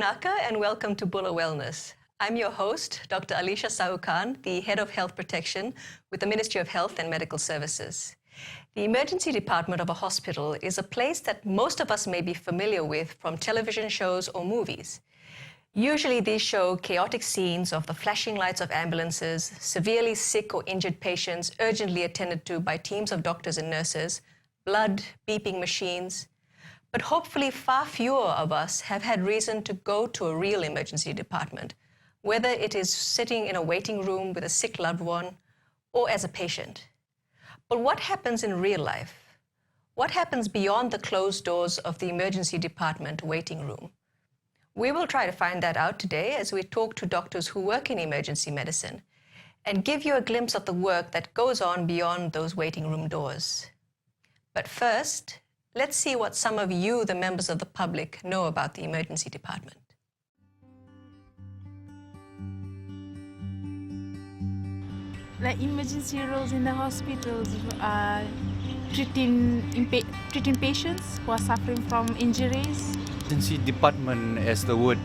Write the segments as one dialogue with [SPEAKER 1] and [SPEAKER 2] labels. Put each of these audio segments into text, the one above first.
[SPEAKER 1] Punaka and welcome to Bula Wellness. I'm your host, Dr. Alisha Saukan, the Head of Health Protection with the Ministry of Health and Medical Services. The emergency department of a hospital is a place that most of us may be familiar with from television shows or movies. Usually these show chaotic scenes of the flashing lights of ambulances, severely sick or injured patients urgently attended to by teams of doctors and nurses, blood, beeping machines. But hopefully far fewer of us have had reason to go to a real emergency department, whether it is sitting in a waiting room with a sick loved one or as a patient. But what happens in real life? What happens beyond the closed doors of the emergency department waiting room? We will try to find that out today as we talk to doctors who work in emergency medicine and give you a glimpse of the work that goes on beyond those waiting room doors. But first, let's see what some of you, the members of the public, know about the emergency department.
[SPEAKER 2] The emergency roles in the hospitals are treating patients who are suffering from injuries.
[SPEAKER 3] Emergency department, as the word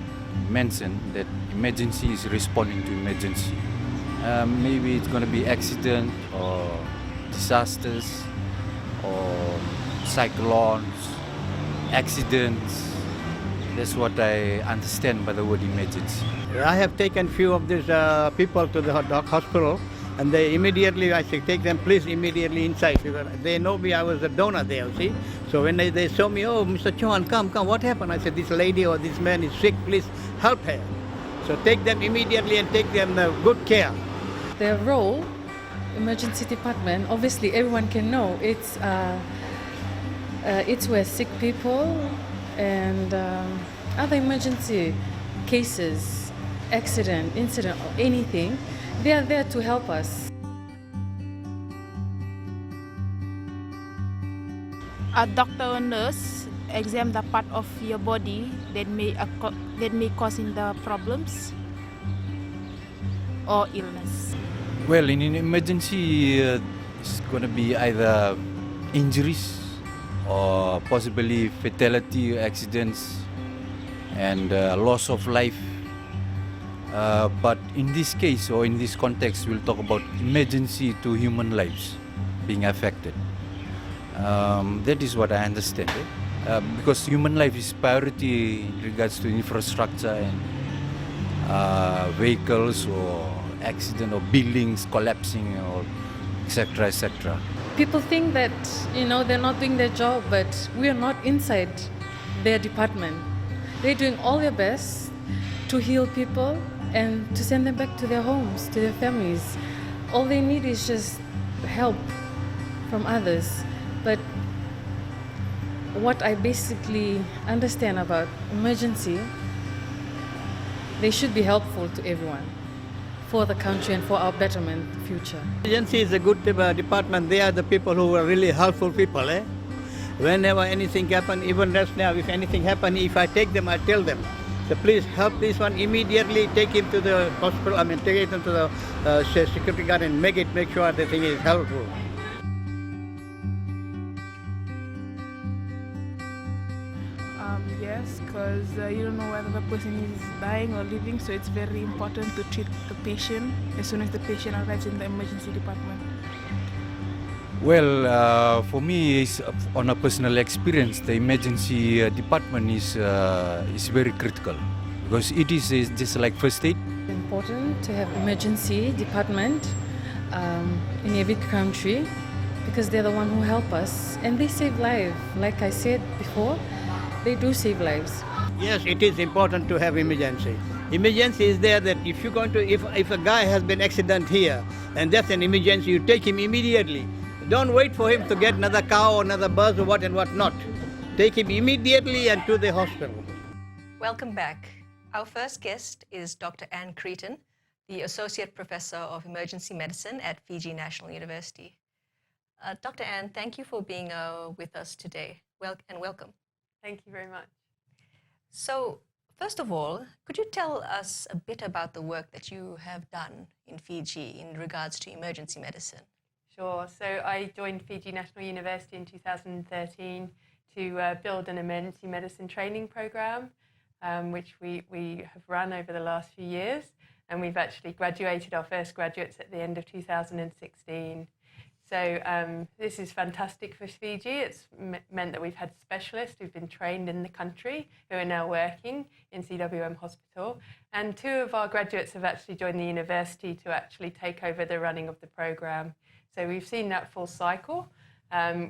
[SPEAKER 3] mentioned, that emergency is responding to emergency. Maybe it's going to be accident or disasters or cyclones, accidents. That's what I understand by the word emergency.
[SPEAKER 4] I have taken few of these people to the hospital, and they immediately, I say, take them please immediately inside, because they know me, I was a donor there, see. So when they saw me, oh, Mr. Chauhan, come, what happened? I said, this lady or this man is sick, please help her. So take them immediately and take them good care.
[SPEAKER 5] Their role, emergency department, obviously everyone can know, it's where sick people and other emergency cases, accident, incident, or anything, they are there to help us.
[SPEAKER 2] A doctor or nurse examine the part of your body that may causing the problems or illness.
[SPEAKER 3] Well, in an emergency, it's going to be either injuries or possibly fatality, accidents, and loss of life. But in this case, or in this context, we'll talk about emergency to human lives being affected. That is what I understand. Because human life is priority in regards to infrastructure and vehicles or accident or buildings collapsing or etc. etc.
[SPEAKER 5] People think that, they're not doing their job, but we are not inside their department. They're doing all their best to heal people and to send them back to their homes, to their families. All they need is just help from others. But what I basically understand about emergency, they should be helpful to everyone, for the country and for our betterment future.
[SPEAKER 4] Emergency is a good department. They are the people who are really helpful people. Whenever anything happens, even just now, if anything happens, if I take them, I tell them, so please help this one immediately, take him to the hospital, take him to the security guard and make sure the thing is helpful.
[SPEAKER 2] Yes, because you don't know whether the person is dying or living, so it's very important to treat the patient as soon as the patient arrives in the emergency department.
[SPEAKER 3] Well, for me, on a personal experience, the emergency department is very critical because it is just like first aid.
[SPEAKER 5] It's important to have emergency department in every country because they're the one who help us and they save lives. Like I said before, they do save lives.
[SPEAKER 4] Yes, it is important to have emergency. Emergency is there that if you're going to, if a guy has been accident here and that's an emergency, you take him immediately. Don't wait for him to get another car or another bus or what and what not. Take him immediately and to the hospital.
[SPEAKER 1] Welcome back. Our first guest is Dr. Anne Cretan, the Associate Professor of Emergency Medicine at Fiji National University. Dr. Anne, thank you for being with us today. And welcome.
[SPEAKER 6] Thank you very much.
[SPEAKER 1] So, first of all, could you tell us a bit about the work that you have done in Fiji in regards to emergency medicine?
[SPEAKER 6] Sure. So I joined Fiji National University in 2013 to build an emergency medicine training program. which we have run over the last few years. And we've actually graduated our first graduates at the end of 2016. So this is fantastic for Fiji. It's meant that we've had specialists who've been trained in the country who are now working in CWM Hospital. And 2 of our graduates have actually joined the university to actually take over the running of the programme. So we've seen that full cycle.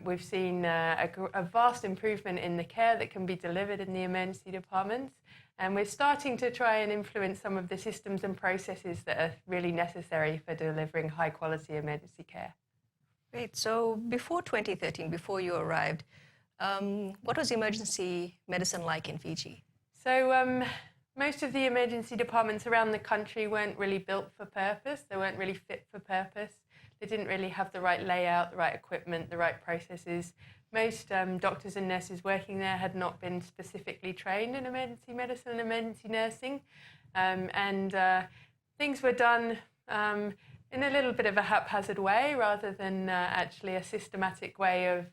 [SPEAKER 6] We've seen a vast improvement in the care that can be delivered in the emergency departments. And we're starting to try and influence some of the systems and processes that are really necessary for delivering high quality emergency care.
[SPEAKER 1] Great. So before 2013, before you arrived, what was emergency medicine like in Fiji?
[SPEAKER 6] So most of the emergency departments around the country weren't really built for purpose. They weren't really fit for purpose. They didn't really have the right layout, the right equipment, the right processes. Most doctors and nurses working there had not been specifically trained in emergency medicine and emergency nursing. Things were done in a little bit of a haphazard way rather than actually a systematic way of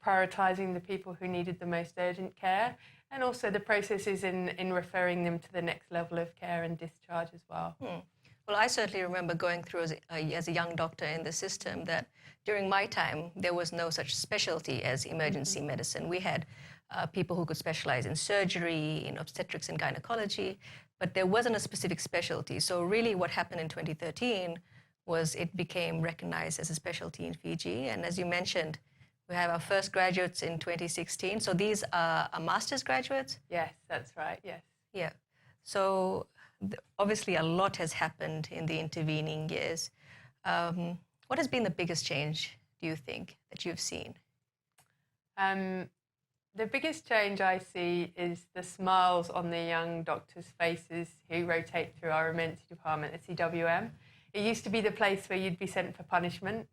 [SPEAKER 6] prioritising the people who needed the most urgent care, and also the processes in referring them to the next level of care and discharge as well.
[SPEAKER 1] Well, I certainly remember going through as a young doctor in the system that during my time, there was no such specialty as emergency medicine. We had people who could specialize in surgery, in obstetrics and gynecology, but there wasn't a specific specialty. So really what happened in 2013 was it became recognized as a specialty in Fiji. And as you mentioned, we have our first graduates in 2016. So these are master's graduates?
[SPEAKER 6] Yes, that's right, yes.
[SPEAKER 1] Yeah. So obviously a lot has happened in the intervening years. What has been the biggest change, do you think, that you've seen?
[SPEAKER 6] The biggest change I see is the smiles on the young doctors' faces who rotate through our emergency department at CWM. It used to be the place where you'd be sent for punishment.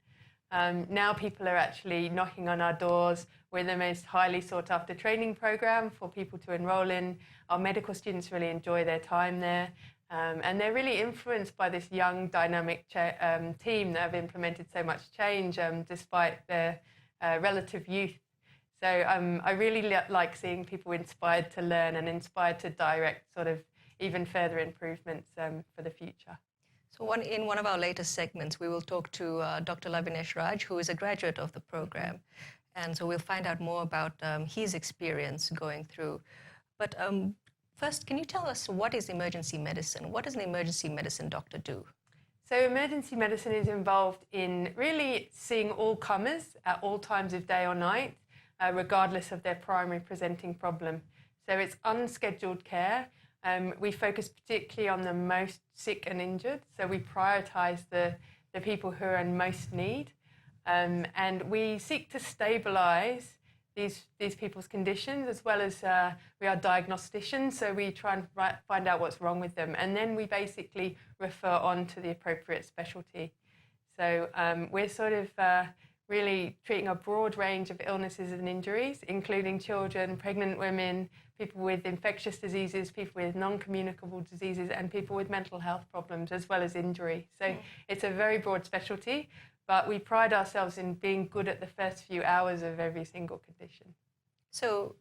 [SPEAKER 6] Now people are actually knocking on our doors. We're the most highly sought after training program for people to enroll in. Our medical students really enjoy their time there. And they're really influenced by this young, dynamic team that have implemented so much change despite their relative youth. So I really like seeing people inspired to learn and inspired to direct sort of even further improvements for the future.
[SPEAKER 1] So in one of our latest segments, we will talk to Dr. Lavinesh Raj, who is a graduate of the program. And so we'll find out more about his experience going through. But first, can you tell us what is emergency medicine? What does an emergency medicine doctor do?
[SPEAKER 6] So emergency medicine is involved in really seeing all comers at all times of day or night, regardless of their primary presenting problem. So it's unscheduled care. We focus particularly on the most sick and injured, so we prioritise the people who are in most need, and we seek to stabilise these people's conditions, as well as we are diagnosticians, so we try and find out what's wrong with them, and then we basically refer on to the appropriate specialty. So we're sort of really treating a broad range of illnesses and injuries, including children, pregnant women, people with infectious diseases, people with non-communicable diseases, and people with mental health problems, as well as injury. So it's a very broad specialty, but we pride ourselves in being good at the first few hours of every single condition.
[SPEAKER 1] So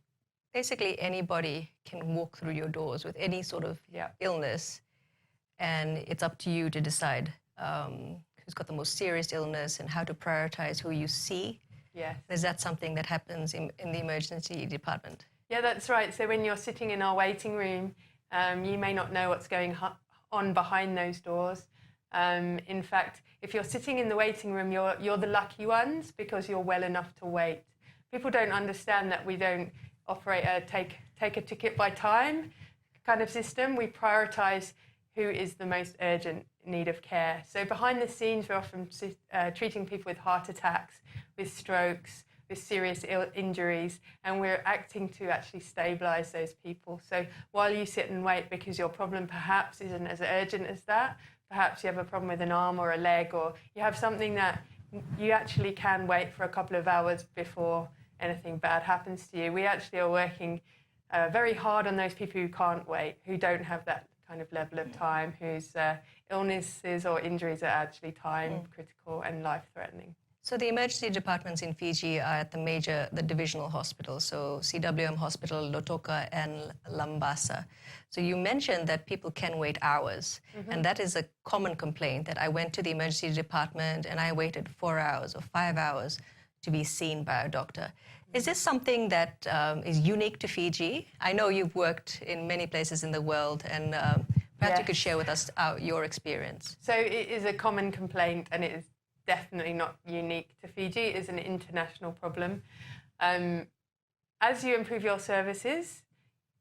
[SPEAKER 1] basically anybody can walk through your doors with any sort of illness, and it's up to you to decide who's got the most serious illness and how to prioritize who you see.
[SPEAKER 6] Yes.
[SPEAKER 1] Is that something that happens in the emergency department?
[SPEAKER 6] Yeah, that's right. So when you're sitting in our waiting room, you may not know what's going on behind those doors. In fact, if you're sitting in the waiting room, you're the lucky ones because you're well enough to wait. People don't understand that we don't operate a take a ticket by time kind of system. We prioritise who is the most urgent need of care. So behind the scenes, we're often treating people with heart attacks, with strokes, with serious injuries, and we're acting to actually stabilise those people. So while you sit and wait because your problem perhaps isn't as urgent as that, perhaps you have a problem with an arm or a leg, or you have something that you actually can wait for a couple of hours before anything bad happens to you. We actually are working very hard on those people who can't wait, who don't have that kind of level of time, whose illnesses or injuries are actually time critical and life-threatening.
[SPEAKER 1] So the emergency departments in Fiji are at the divisional hospitals, so CWM Hospital, Lotoka and Lambasa. So you mentioned that people can wait hours, and that is a common complaint, that I went to the emergency department and I waited 4 hours or 5 hours to be seen by a doctor. Is this something that is unique to Fiji? I know you've worked in many places in the world, and perhaps you could share with us your experience.
[SPEAKER 6] So it is a common complaint, and it is definitely not unique to Fiji. It is an international problem. As you improve your services,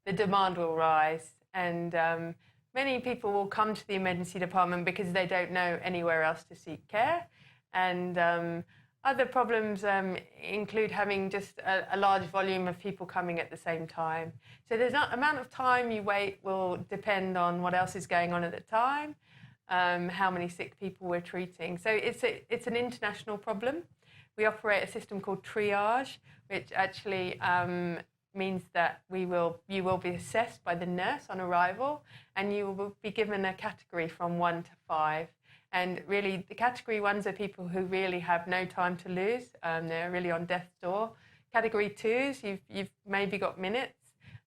[SPEAKER 6] the demand will rise, and many people will come to the emergency department because they don't know anywhere else to seek care. And other problems include having just a large volume of people coming at the same time. So the amount of time you wait will depend on what else is going on at the time, how many sick people we're treating. So it's an international problem. We operate a system called triage, which actually means that you will be assessed by the nurse on arrival, and you will be given a category from 1 to 5. And really, the category 1s are people who really have no time to lose. They're really on death's door. Category 2s, you've maybe got minutes.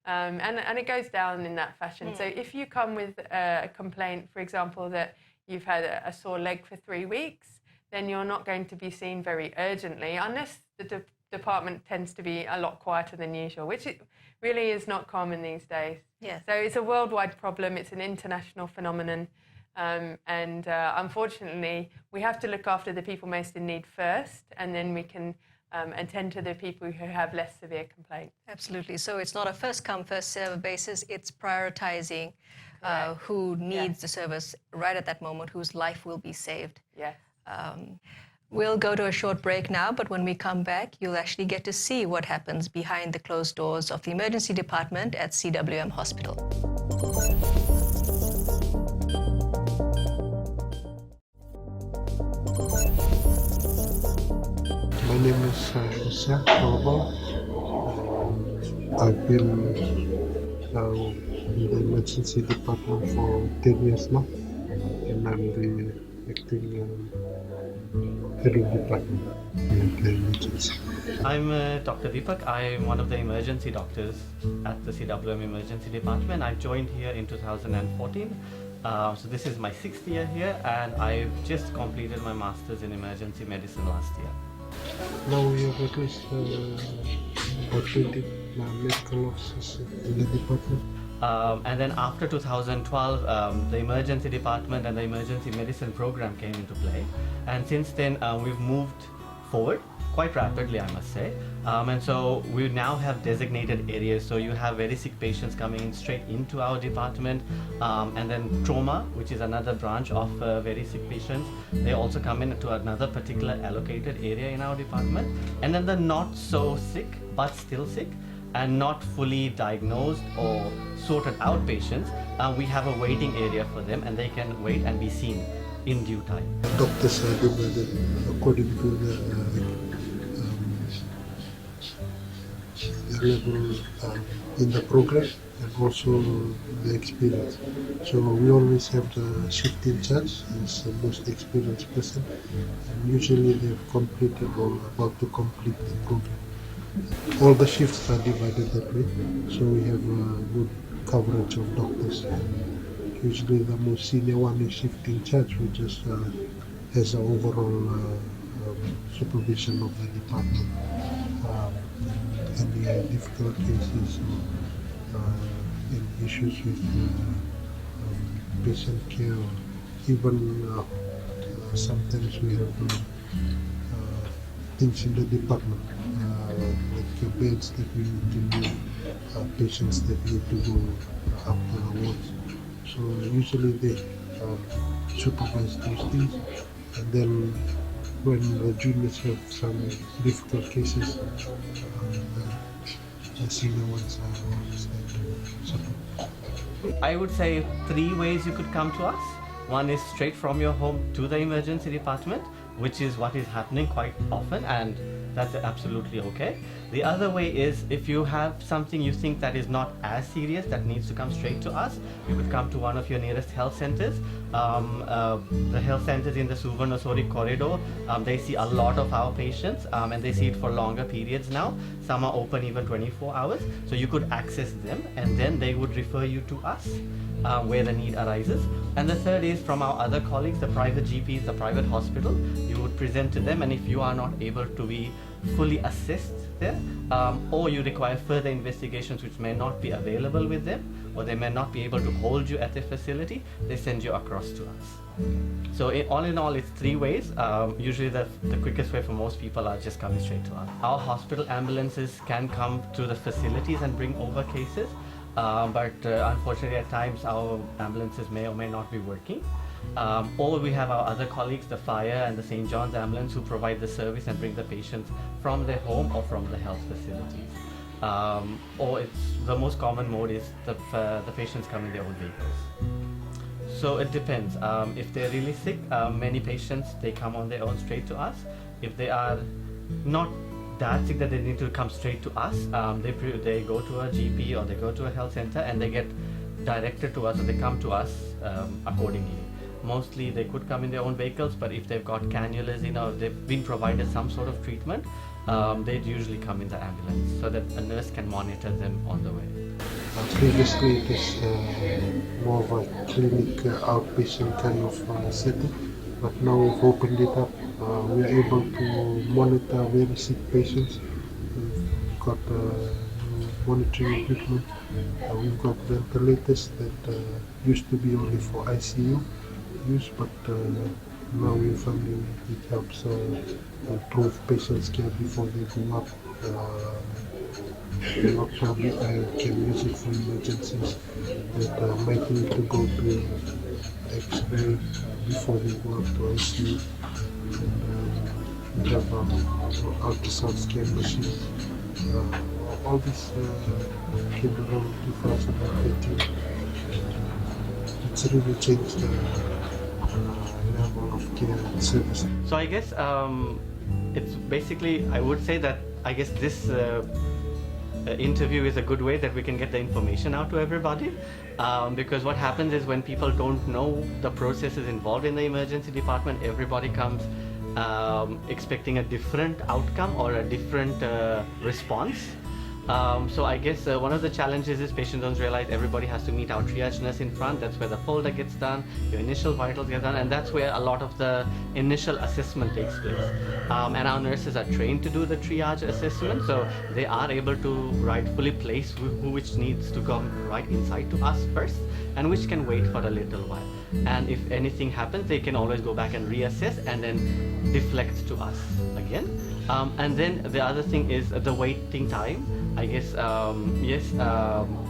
[SPEAKER 6] And it goes down in that fashion. So if you come with a complaint, for example, that you've had a sore leg for 3 weeks, then you're not going to be seen very urgently, unless the department tends to be a lot quieter than usual, which it really is not common these days.
[SPEAKER 1] Yes.
[SPEAKER 6] So it's a worldwide problem. It's an international phenomenon. And unfortunately, we have to look after the people most in need first, and then we can attend to the people who have less severe complaints.
[SPEAKER 1] Absolutely. So it's not a first-come, first-served basis. It's prioritizing who needs the service right at that moment, whose life will be saved.
[SPEAKER 6] Yes.
[SPEAKER 1] We'll go to a short break now, but when we come back, you'll actually get to see what happens behind the closed doors of the emergency department at CWM Hospital.
[SPEAKER 7] My name is Isha Torbo. I've been in the emergency department for 10 years now, and I'm the acting head of department in the emergency.
[SPEAKER 8] I'm Dr. Deepak. I'm one of the emergency doctors at the CWM Emergency Department. I joined here in 2014. So this is my 6th year here, and I've just completed my Master's in Emergency Medicine last year.
[SPEAKER 7] Now we have at least about 20 medical officers in the department.
[SPEAKER 8] And then after 2012, the emergency department and the emergency medicine program came into play. And since then, we've moved forward quite rapidly, I must say. And so we now have designated areas. So you have very sick patients coming in straight into our department. And then trauma, which is another branch of very sick patients. They also come into another particular allocated area in our department. And then the not so sick, but still sick, and not fully diagnosed or sorted out patients, we have a waiting area for them, and they can wait and be seen in due time.
[SPEAKER 7] Doctors are divided according to the level in the program and also the experience. So we always have the shift in charge as the most experienced person, and usually they've completed or about to complete the program. All the shifts are divided that way, so we have a good coverage of doctors. And usually the most senior one is shift in charge, which just has an overall supervision of the department. Any difficult cases or any issues with patient care, or even sometimes we have things in the department, like beds that we need to do, patients that need to go up to the wards. So usually they supervise those things, and then when the juniors have some difficult cases, the senior ones are always there to support.
[SPEAKER 8] I would say 3 ways you could come to us. One is straight from your home to the emergency department. which is what is happening quite often, and that's absolutely okay. The other way is if you have something you think that is not as serious that needs to come straight to us, you could come to one of your nearest health centers. The health centers in the Suvarnasori corridor, they see a lot of our patients, and they see it for longer periods now. Some are open even 24 hours, so you could access them, and then they would refer you to us where the need arises. And the third is from our other colleagues, the private GPs, the private hospital. You would present to them, and if you are not able to be fully assessed there, or you require further investigations which may not be available with them, or they may not be able to hold you at their facility, they send you across to us. So all in all, it's 3 ways. Usually the quickest way for most people are just coming straight to us. Our hospital ambulances can come to the facilities and bring over cases, but unfortunately at times our ambulances may or may not be working. Or we have our other colleagues, the fire and the St. John's ambulance, who provide the service and bring the patients from their home or from the health facilities. Or the most common mode is the patients come in their own vehicles. So it depends. If they're really sick, many patients, they come on their own straight to us. If they are not that sick that they need to come straight to us, they go to a GP or they go to a health center and they get directed to us, or they come to us accordingly. Mostly they could come in their own vehicles, but if they've got cannulas in or they've been provided some sort of treatment, they'd usually come in the ambulance so that a nurse can monitor them on the way.
[SPEAKER 7] Previously it was more of a clinic outpatient kind of setting, but now we've opened it up. We are able to monitor very sick patients. We've got monitoring equipment. We've got ventilators that used to be only for ICU use, but now we're finding it helps improve patients' care before they go up. Not probably can use it for emergencies that might need to go to X-ray before they go up to ICU. And we have ultrasound scan machines. All this came around 2018. It's really changed the level of care and service.
[SPEAKER 8] So I guess it's basically, I would say that I guess this interview is a good way that we can get the information out to everybody, because what happens is when people don't know the processes involved in the emergency department, everybody comes expecting a different outcome or a different response. So I guess one of the challenges is patients don't realize everybody has to meet our triage nurse in front. That's where the folder gets done, your initial vitals get done, and that's where a lot of the initial assessment takes place. And our nurses are trained to do the triage assessment, so they are able to rightfully place which needs to come right inside to us first, and which can wait for a little while. And if anything happens, they can always go back and reassess and then deflect to us again. And then the other thing is the waiting time. I guess, yes,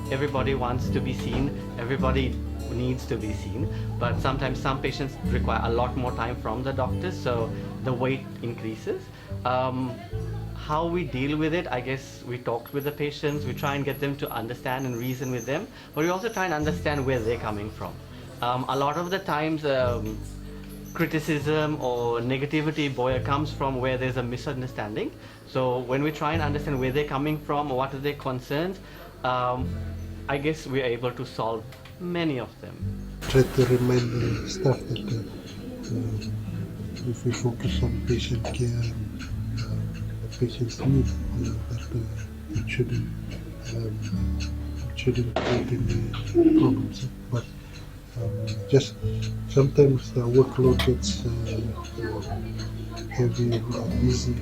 [SPEAKER 8] everybody wants to be seen, everybody needs to be seen, but sometimes some patients require a lot more time from the doctors, so the wait increases. How we deal with it, I guess we talk with the patients, we try and get them to understand and reason with them, but we also try and understand where they're coming from. A lot of the times, criticism or negativity comes from where there's a misunderstanding. So when we try and understand where they're coming from or what are their concerns, I guess we're able to solve many of them.
[SPEAKER 7] Try to remind the staff that if we focus on patient care and the patient's need, that it shouldn't create any problems. But just sometimes the workload gets heavy or busy,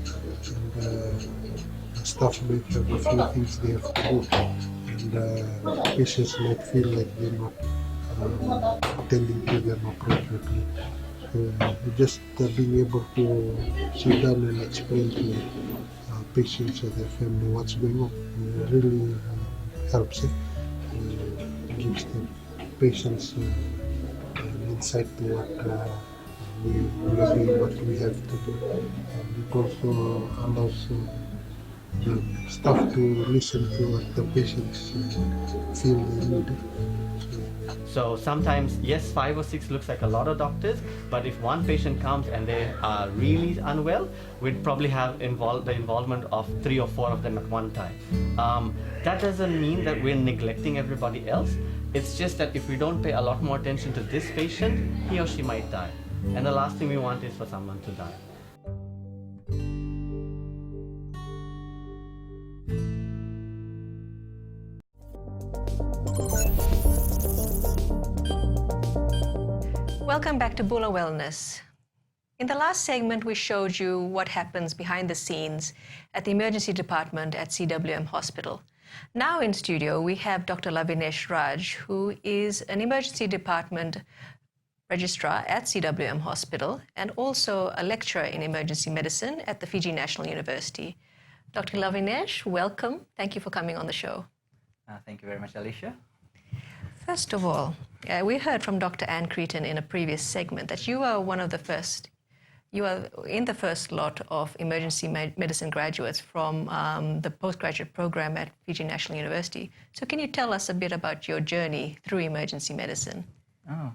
[SPEAKER 7] and staff might have a few things they have to do, and patients might feel like they're not attending to them appropriately. So just being able to sit down and explain to patients or their family what's going on really helps. Gives the patients an insight to what we are doing, what we have to do. And it also allows the staff to listen to what the patients feel they need.
[SPEAKER 8] So sometimes, yes, 5 or 6 looks like a lot of doctors, but if one patient comes and they are really unwell, we'd probably have the involvement of 3 or 4 of them at one time. That doesn't mean that we're neglecting everybody else. It's just that if we don't pay a lot more attention to this patient, he or she might die. And the last thing we want is for someone to die.
[SPEAKER 1] Welcome back to Bula Wellness. In the last segment, we showed you what happens behind the scenes at the emergency department at CWM Hospital. Now in studio, we have Dr. Lavinesh Raj, who is an emergency department registrar at CWM Hospital and also a lecturer in emergency medicine at the Fiji National University. Dr. Lavinesh, welcome. Thank you for coming on the show.
[SPEAKER 9] Thank you very much, Alicia.
[SPEAKER 1] First of all, we heard from Dr. Anne Cretan in a previous segment that you are in the first lot of emergency medicine graduates from the postgraduate program at Fiji National University. So can you tell us a bit about your journey through emergency medicine?
[SPEAKER 9] Oh.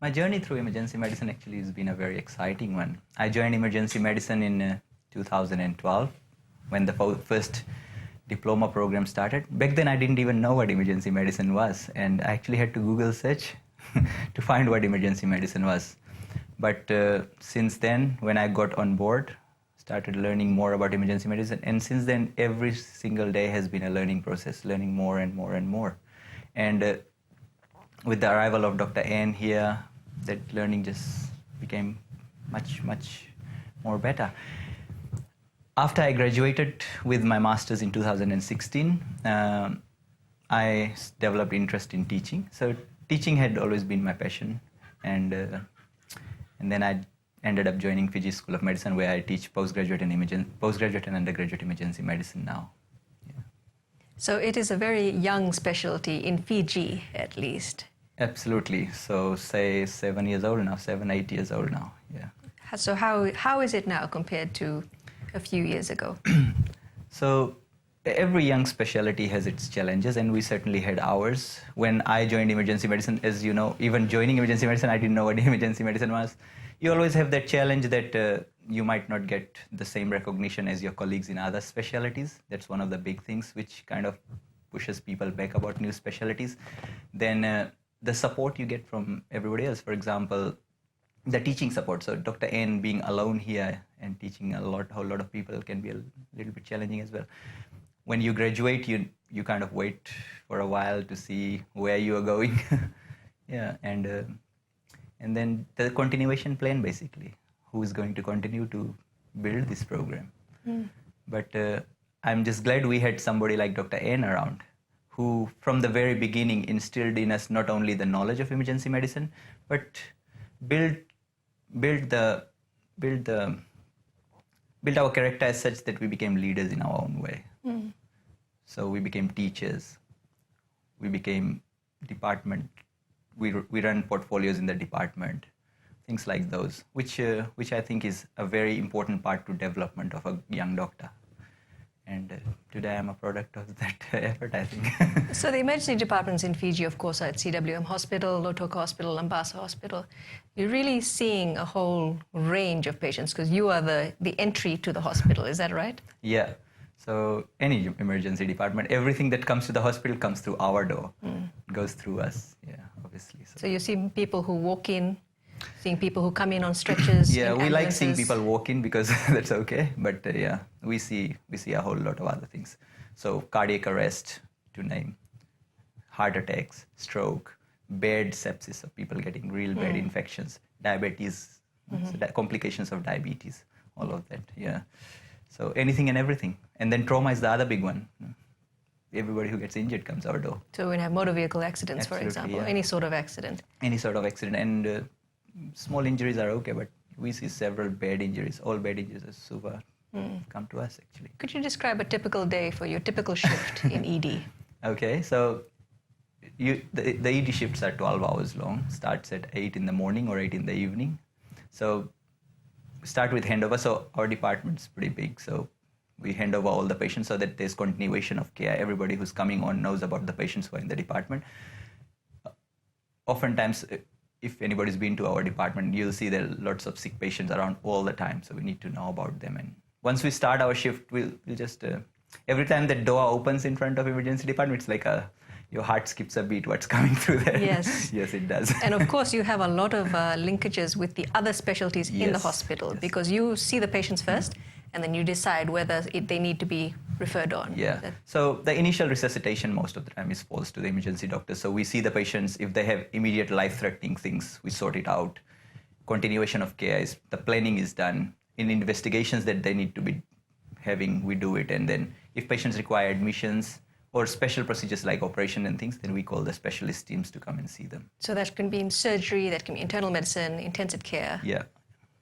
[SPEAKER 9] My journey through emergency medicine actually has been a very exciting one. I joined emergency medicine in 2012 when the first diploma program started. Back then I didn't even know what emergency medicine was, and I actually had to Google search to find what emergency medicine was. But since then, when I got on board, started learning more about emergency medicine, and since then every single day has been a learning process, learning more and more and more. And with the arrival of Dr. Anne here, that learning just became much more better. After I graduated with my master's in 2016, I developed interest in teaching. So teaching had always been my passion, and then I ended up joining Fiji School of Medicine, where I teach postgraduate and undergraduate emergency medicine now. Yeah.
[SPEAKER 1] So it is a very young specialty in Fiji, at least.
[SPEAKER 9] Absolutely. So say 7, 8 years old now. Yeah.
[SPEAKER 1] So how is it now compared to a few years ago?
[SPEAKER 9] So every young specialty has its challenges, and we certainly had ours. When I joined emergency medicine, as you know, even joining emergency medicine, I didn't know what emergency medicine was. You always have that challenge that you might not get the same recognition as your colleagues in other specialties. That's one of the big things which kind of pushes people back about new specialties. Then the support you get from everybody else, for example, the teaching support. So Dr. N being alone here and teaching a whole lot of people can be a little bit challenging as well. When you graduate, you kind of wait for a while to see where you are going. Yeah, and then the continuation plan, basically. Who is going to continue to build this program? But I'm just glad we had somebody like Dr. N around, who from the very beginning instilled in us not only the knowledge of emergency medicine, but build our character as such that we became leaders in our own way. So we became teachers, we became department, we run portfolios in the department, things like those, which I think is a very important part to development of a young doctor. And today I'm a product of that effort, I think.
[SPEAKER 1] So the emergency departments in Fiji, of course, are at CWM Hospital, Lotoka Hospital, Lambasa Hospital. You're really seeing a whole range of patients because you are the entry to the hospital, is that right?
[SPEAKER 9] Yeah. So any emergency department, everything that comes to the hospital comes through our door, goes through us, yeah, obviously.
[SPEAKER 1] So you see people who walk in, seeing people who come in on stretchers.
[SPEAKER 9] Yeah, we like seeing people walk in because that's okay. But yeah, we see a whole lot of other things. So cardiac arrest, to name, heart attacks, stroke, bad sepsis, so people getting real bad infections, diabetes, so complications of diabetes, all of that. Yeah. So anything and everything. And then trauma is the other big one. Everybody who gets injured comes our door.
[SPEAKER 1] So when you have motor vehicle accidents,
[SPEAKER 9] Absolutely,
[SPEAKER 1] for example,
[SPEAKER 9] yeah.
[SPEAKER 1] any sort of accident.
[SPEAKER 9] Any sort of accident. And small injuries are okay, but we see several bad injuries. All bad injuries are super come to us, actually.
[SPEAKER 1] Could you describe a typical day for your typical shift in ED?
[SPEAKER 9] Okay, so the ED shifts are 12 hours long. Starts at 8 in the morning or 8 in the evening. So start with handover. So our department's pretty big. So We hand over all the patients so that there's continuation of care. Everybody who's coming on knows about the patients who are in the department. Oftentimes, if anybody's been to our department, you'll see there are lots of sick patients around all the time, so we need to know about them. And once we start our shift, we'll just, every time the door opens in front of emergency department, it's like your heart skips a beat, what's coming through there.
[SPEAKER 1] Yes.
[SPEAKER 9] Yes, it does.
[SPEAKER 1] And of course, you have a lot of linkages with the other specialties in the
[SPEAKER 9] Yes,
[SPEAKER 1] hospital,
[SPEAKER 9] yes.
[SPEAKER 1] because you see the patients first, and then you decide whether they need to be referred on.
[SPEAKER 9] Yeah. So the initial resuscitation most of the time falls to the emergency doctor. So we see the patients, if they have immediate life-threatening things, we sort it out. Continuation of care the planning is done. In investigations that they need to be having, we do it. And then if patients require admissions or special procedures like operation and things, then we call the specialist teams to come and see them.
[SPEAKER 1] So that can be in surgery, that can be internal medicine, intensive care,
[SPEAKER 9] Yeah.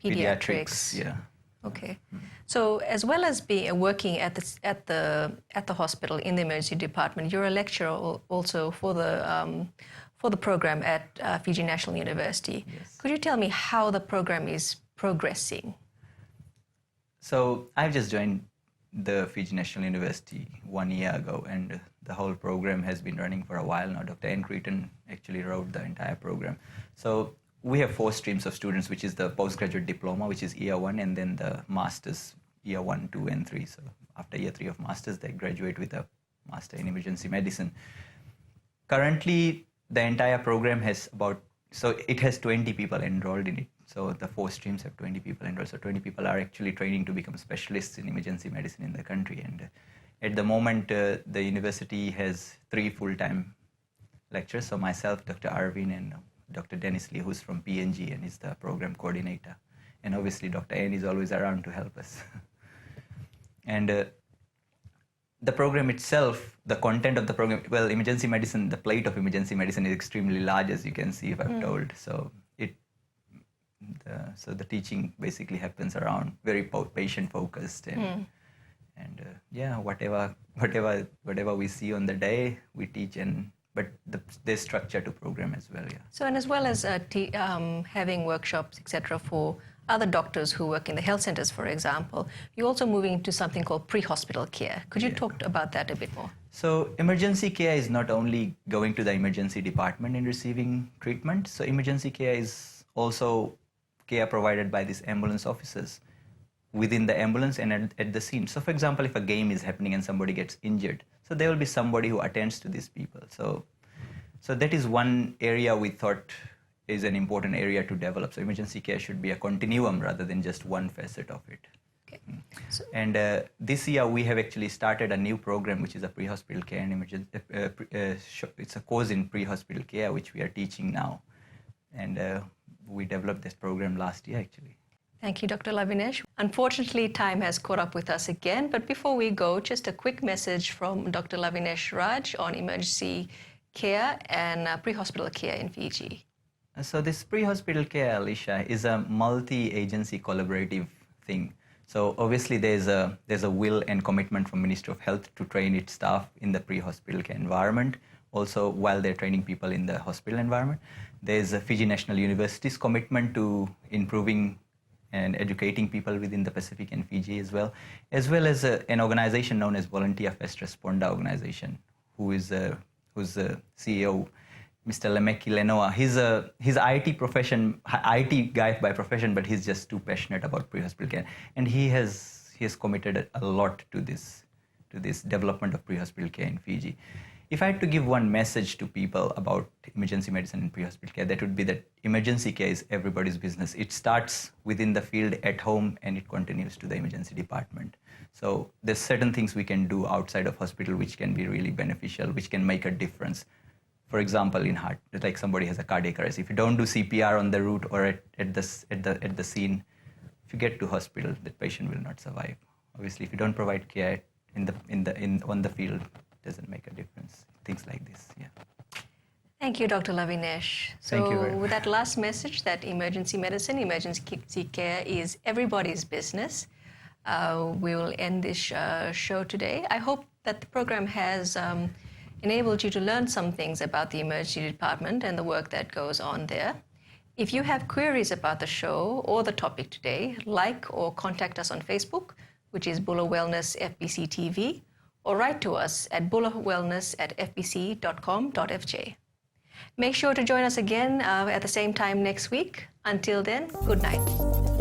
[SPEAKER 1] pediatrics.
[SPEAKER 9] Yeah.
[SPEAKER 1] Okay. So as well as working at the hospital in the emergency department, you're a lecturer also for the program at Fiji National University.
[SPEAKER 9] Yes.
[SPEAKER 1] Could you tell me how the program is progressing?
[SPEAKER 9] So I've just joined the Fiji National University 1 year ago, and the whole program has been running for a while now. Dr. N. Cretan actually wrote the entire program. So we have 4 streams of students, which is the postgraduate diploma, which is year 1, and then the master's year 1, 2, and 3. So after year 3 of master's, they graduate with a master in emergency medicine. Currently, the entire program has it has 20 people enrolled in it. So the 4 streams have 20 people enrolled. So 20 people are actually training to become specialists in emergency medicine in the country. And at the moment, the university has 3 full-time lecturers. So myself, Dr. Arvin, and Dr. Dennis Lee, who's from PNG and is the program coordinator. And obviously, Dr. N is always around to help us. And the program itself, the content of the program, well, emergency medicine, the plate of emergency medicine is extremely large, as you can see, if I've told. So the teaching basically happens around very patient-focused and whatever we see on the day, we teach, but there's structure to program as well. Yeah.
[SPEAKER 1] So, and as well as having workshops, etc., for other doctors who work in the health centers, for example, you're also moving into something called pre-hospital care. Could you talk about that a bit more?
[SPEAKER 9] So emergency care is not only going to the emergency department and receiving treatment. So emergency care is also care provided by these ambulance officers within the ambulance and at the scene. So for example, if a game is happening and somebody gets injured, so there will be somebody who attends to these people. So that is one area we thought is an important area to develop. So emergency care should be a continuum rather than just one facet of it.
[SPEAKER 1] Okay.
[SPEAKER 9] And this year we have actually started a new program, which is a pre-hospital care and emergency. It's a course in pre-hospital care, which we are teaching now. And we developed this program last year, actually.
[SPEAKER 1] Thank you, Dr. Lavinesh. Unfortunately, time has caught up with us again, but before we go, just a quick message from Dr. Lavinesh Raj on emergency care and pre-hospital care in Fiji.
[SPEAKER 9] So this pre-hospital care, Alicia, is a multi-agency collaborative thing. So obviously there's a will and commitment from Ministry of Health to train its staff in the pre-hospital care environment. Also, while they're training people in the hospital environment, there's a Fiji National University's commitment to improving and educating people within the Pacific and Fiji as well as an organization known as Volunteer First Responder Organization, whose CEO, Mr. Lemeki Lenoa. He's IT guy by profession, but he's just too passionate about pre-hospital care, and he has committed a lot to this development of pre-hospital care in Fiji. If I had to give one message to people about emergency medicine and pre-hospital care, that would be that emergency care is everybody's business. It starts within the field at home and it continues to the emergency department. So there's certain things we can do outside of hospital which can be really beneficial, which can make a difference. For example, in heart, like somebody has a cardiac arrest. If you don't do CPR on the route or at the scene, if you get to hospital, the patient will not survive. Obviously, if you don't provide care on the field, it doesn't make a difference. Things like this, yeah.
[SPEAKER 1] Thank you, Dr. Lavinesh.
[SPEAKER 9] Thank you very much.
[SPEAKER 1] With that last message that emergency medicine, emergency care is everybody's business, we will end this show today. I hope that the program has enabled you to learn some things about the emergency department and the work that goes on there. If you have queries about the show or the topic today, like or contact us on Facebook which is Bula Wellness FBC TV, or write to us at bulawellness@fbc.com.fj. Make sure to join us again at the same time next week. Until then, good night.